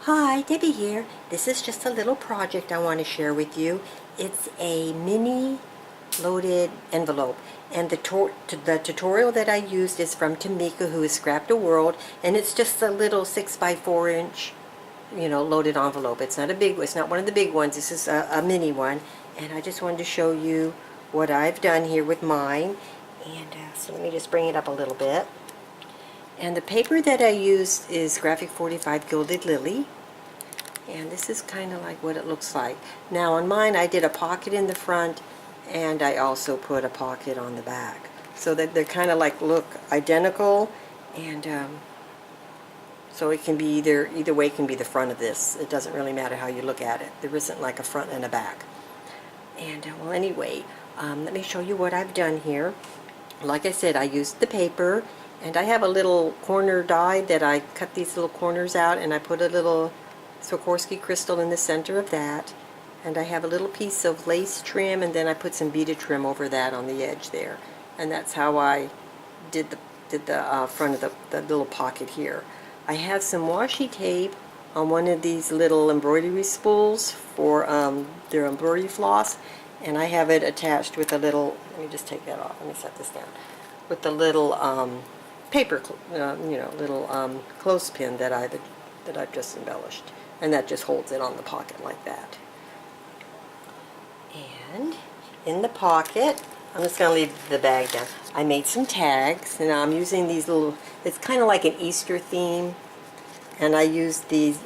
Hi, Debbie here. This is just a little project I want to share with you. It's a mini loaded envelope, and the tutorial that I used is from Tmika, who has scrapped a world, and it's just a little 6 by 4 inch, loaded envelope. It's not a big, it's not one of the big ones. This is a mini one, and I just wanted to show you what I've done here with mine. And so let me just bring it up a little bit. And the paper that I used is Graphic 45 Gilded Lily. And this is kind of like what it looks like. Now on mine I did a pocket in the front, and I also put a pocket on the back. So that they're kind of like look identical, and so it can be either way can be the front of this. It doesn't really matter how you look at it. There isn't like a front and a back. And well, anyway, let me show you what I've done here. Like I said, I used the paper, and I have a little corner die that I cut these little corners out, and I put a little Swarovski crystal in the center of that, and I have a little piece of lace trim, and then I put some beaded trim over that on the edge there, and that's how I did the front of the little pocket here. I have some washi tape on one of these little embroidery spools for their embroidery floss, and I have it attached with a little, let me just take that off, let me set this down, with the little paper, little clothespin that I've just embellished, and that just holds it on the pocket like that. And in the pocket, I'm just going to leave the bag down. I made some tags, and I'm using these little, it's kind of like an Easter theme, and I used these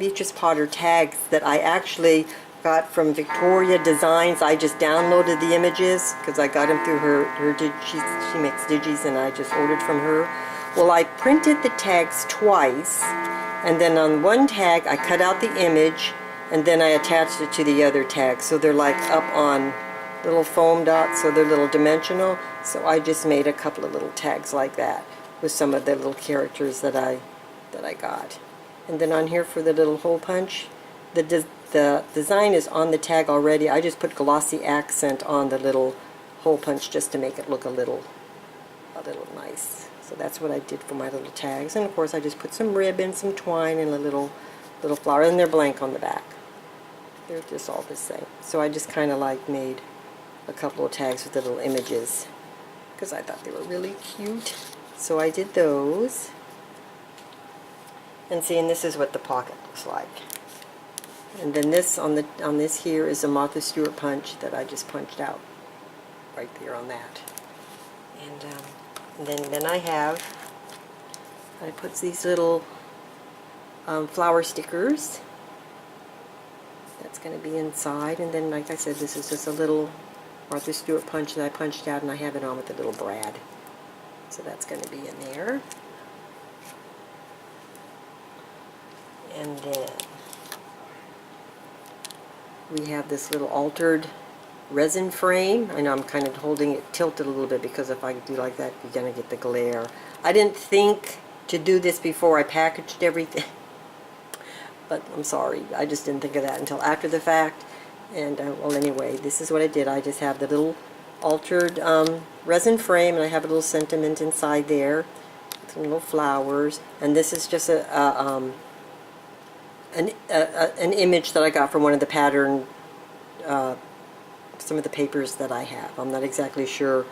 Beatrice Potter tags that I actually got from Victoria Designs. I just downloaded the images because I got them through she makes digis, and I just ordered from her. Well, I printed the tags twice, and then on one tag I cut out the image, and then I attached it to the other tag, so they're like up on little foam dots, so they're little dimensional. So I just made a couple of little tags like that with some of the little characters that I got. And then on here for the little hole punch, the design is on the tag already. I just put glossy accent on the little hole punch just to make it look a little nice. So that's what I did for my little tags. And of course I just put some ribbon, some twine, and a little flower, and they're blank on the back. They're just all the same. So I just kind of like made a couple of tags with the little images because I thought they were really cute. So I did those. And see, and this is what the pocket looks like. And then this on this here is a Martha Stewart punch that I just punched out right there on that. And then I put these little flower stickers. That's going to be inside. And then, like I said, this is just a little Martha Stewart punch that I punched out, and I have it on with a little brad. So that's going to be in there. And then we have this little altered resin frame. I know I'm kind of holding it tilted a little bit because if I do like that, you're going to get the glare. I didn't think to do this before I packaged everything, but I'm sorry, I just didn't think of that until after the fact. And well, anyway, this is what I did. I just have the little altered resin frame, and I have a little sentiment inside there, some little flowers, and this is just an image that I got from one of the pattern, some of the papers that I have. I'm not exactly sure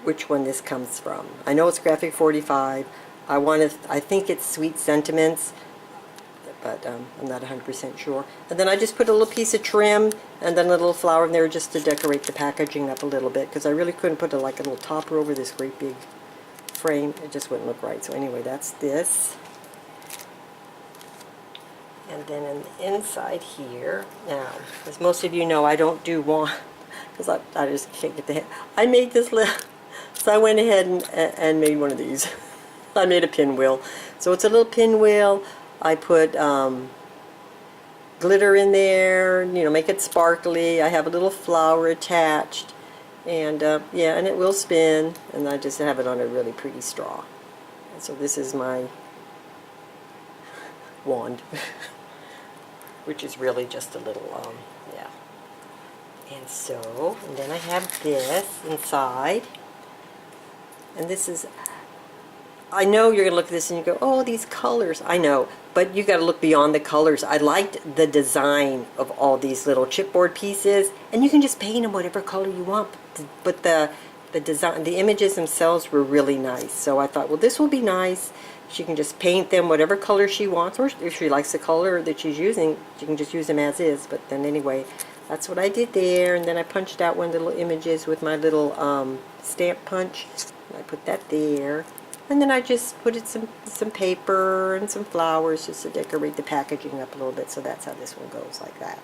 which one this comes from. I know it's Graphic 45. I think it's Sweet Sentiments, but I'm not 100% sure. And then I just put a little piece of trim and then a little flower in there just to decorate the packaging up a little bit, because I really couldn't put like a little topper over this great big frame. It just wouldn't look right. So anyway, that's this. And then in the inside here, now, as most of you know, I don't do one, because I just can't get the head. I made this little, so I went ahead and made one of these. I made a pinwheel. So it's a little pinwheel. I put glitter in there, make it sparkly. I have a little flower attached. And yeah, and it will spin. And I just have it on a really pretty straw. And so this is my wand. Which is really just a little, yeah. And then I have this inside, and this is I know you're going to look at this and you go, oh, these colors. I know, but you got to look beyond the colors. I liked the design of all these little chipboard pieces, and you can just paint them whatever color you want. But the design, the images themselves were really nice. So I thought, well, this will be nice. She can just paint them whatever color she wants, or if she likes the color that she's using, she can just use them as is. But then anyway, that's what I did there. And then I punched out one of the little images with my little stamp punch. And I put that there. And then I just put it some paper and some flowers just to decorate the packaging up a little bit. So that's how this one goes, like that.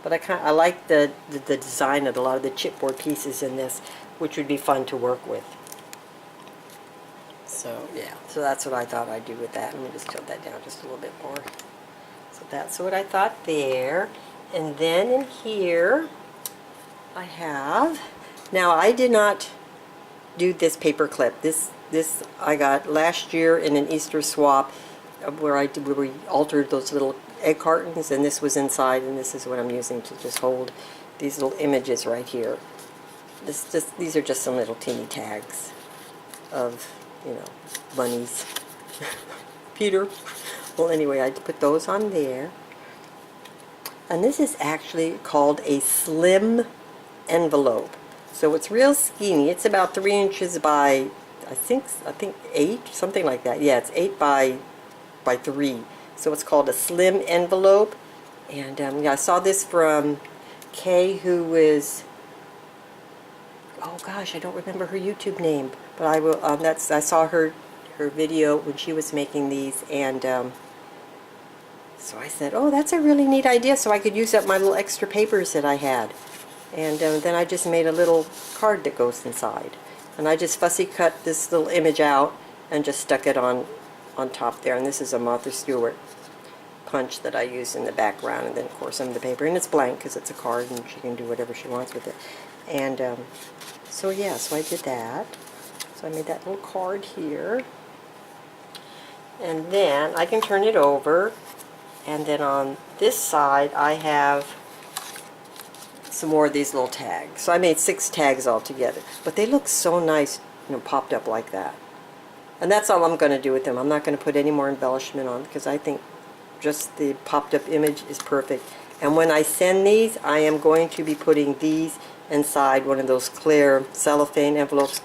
But I like the design of a lot of the chipboard pieces in this, which would be fun to work with. So yeah, so that's what I thought I'd do with that. Let me just tilt that down just a little bit more. So that's what I thought there. And then in here, I have, now I did not do this paper clip. This I got last year in an Easter swap where we altered those little egg cartons, and this was inside, and this is what I'm using to just hold these little images right here. These are just some little teeny tags of, you know, bunnies. Peter. Well, anyway, I put those on there. And this is actually called a slim envelope. So it's real skinny. It's about 3 inches by, I think 8, something like that. Yeah, it's 8 by 3. So it's called a slim envelope. And yeah, I saw this from Kay, who is, oh gosh, I don't remember her YouTube name, but I will. I saw her video when she was making these, and so I said, oh, that's a really neat idea. So I could use up my little extra papers that I had, and then I just made a little card that goes inside, and I just fussy cut this little image out and just stuck it on top there. And this is a Martha Stewart punch that I used in the background, and then of course some of the paper, and it's blank because it's a card and she can do whatever she wants with it. And so yeah, so I did that. So I made that little card here, and then I can turn it over, and then on this side I have some more of these little tags. So I made 6 tags all together, but they look so nice, you know, popped up like that. And that's all I'm going to do with them. I'm not going to put any more embellishment on because I think just the popped up image is perfect. And when I send these, I am going to be putting these inside one of those clear cellophane envelopes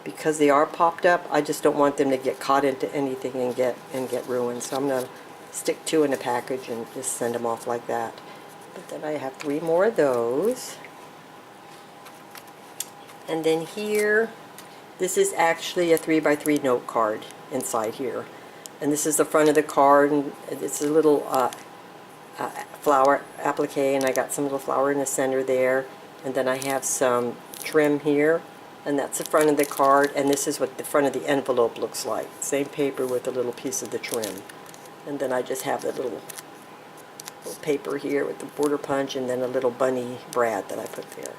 because they are popped up. I just don't want them to get caught into anything and get ruined. So I'm going to stick 2 in a package and just send them off like that. But then I have 3 more of those. And then here, this is actually a 3x3 note card inside here. And this is the front of the card, and it's a little flower applique, and I got some little flower in the center there. And then I have some trim here, and that's the front of the card, and this is what the front of the envelope looks like. Same paper with a little piece of the trim. And then I just have the little paper here with the border punch, and then a little bunny brad that I put there.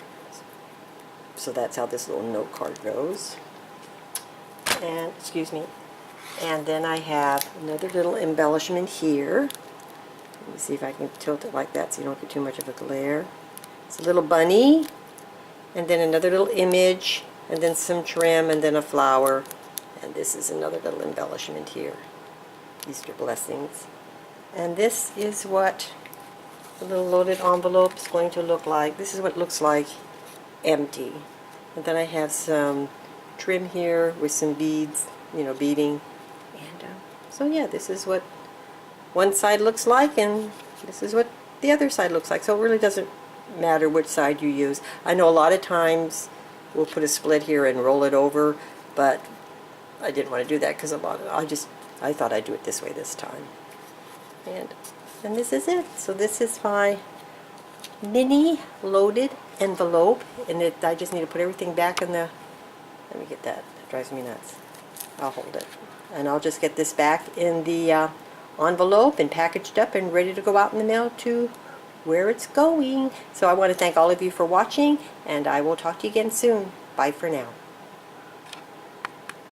So that's how this little note card goes. And, excuse me. And then I have another little embellishment here. Let me see if I can tilt it like that so you don't get too much of a glare. It's a little bunny, and then another little image, and then some trim, and then a flower. And this is another little embellishment here. Easter blessings. And this is what the little loaded envelope is going to look like. This is what it looks like empty. And then I have some trim here with some beads, you know, beading. And so yeah, this is what one side looks like, and this is what the other side looks like. So it really doesn't matter which side you use. I know a lot of times we'll put a split here and roll it over, but I didn't want to do that because I thought I'd do it this way this time. And this is it. So this is my mini loaded envelope, and I just need to put everything back in the, let me get that, that drives me nuts. I'll hold it. And I'll just get this back in the envelope and packaged up and ready to go out in the mail to where it's going. So I want to thank all of you for watching, and I will talk to you again soon. Bye for now.